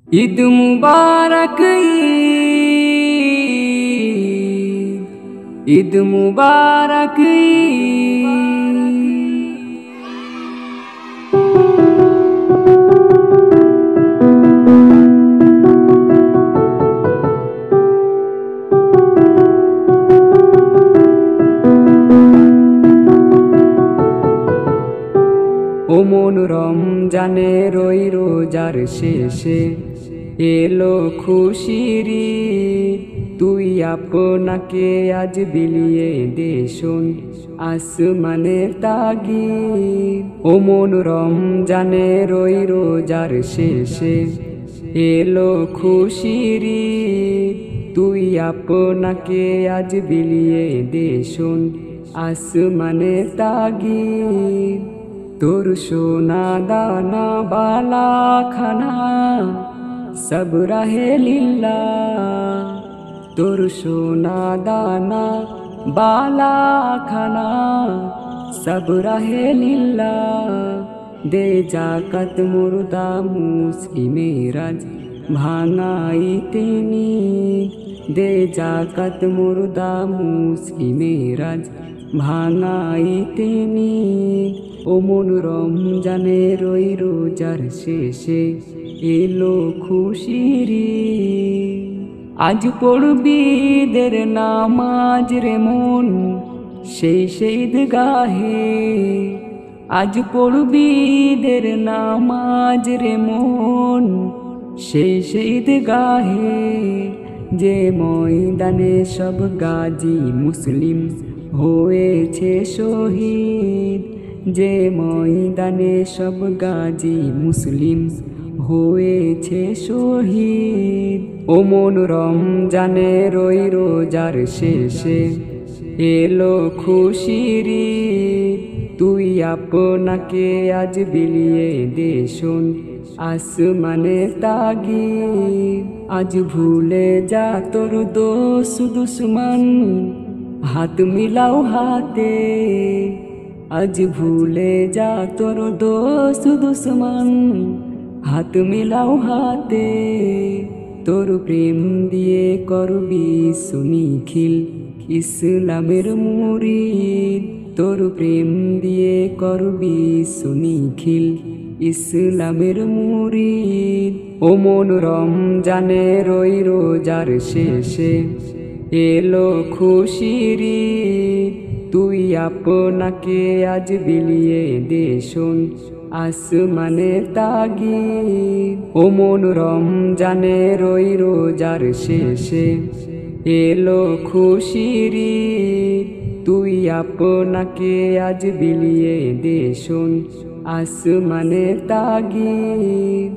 ঈদ মুবারক ঈদ মুবারক ও মন রমজানে রই রোজার শেষে এলো খুশির ঈদ। তুই আপনাকে আজ বিলিয়ে দে শোন আসমানের তাগিদ। ও মন রমজানে রই রোজার শেষে এলো খুশির ঈদ। তুই আপনাকে আজ বিলিয়ে দে শোন আসমানের তাগিদ। তোর সোনা দানা বালা খানা সব রাহে লিল্লা। তোর সোনা দানা বালা খানা সব রাহে লিল্লা। দে জাকাত মুর্দা মুসলিমেরাজ ভাঙাইতে নিদ। দে জাকাত মুর্দা মুসলিমেরাজ ভাঙাইতে নিদ। ও মন রমজানে রই রোজার শেষে এলো খুশির ঈদ। আজ পড়বি ঈদের নামাজ রে মন সেই ঈদগাহে। আজ পড়বি ঈদের নামাজ রে মন সেই ঈদগাহে। যে ময়দানে সব গাজী মুসলিম হয়েছে শহীদ। যে ময়দানে সব গাজী মুসলিম হয়েছে শহীদ। ও মন রমজানে রই রোজার শেষে এলো খুশির ঈদ। তুই আপনাকে আজ বিলিয়ে দে শোন আসমানের তাগিদ। আজ ভুলে যা তোর দোষ দুশ্মন হাত মিলাও হাতে। আজ ভুলে যা তোর দোষ দুশ্মন হাত মিলাও হাতে। তোর প্রেম দিয়ে করবি সুনিখিল ইসলামের মুরিদ। তোর প্রেম দিয়ে করবি সুনিখিল ইসলামের মুরিদ। ও মন রমজানে রই রোজার শেষে এলো খুশির ঈদ। তুই আপনাকে আজ বিলিয়ে দে শোন আসমানের তাগিদ। ও মন রমজানে রই রোজার শেষে এলো খুশির ঈদ। তুই আপনাকে আজ বিলিয়ে দে শোন আসমানের তাগিদ।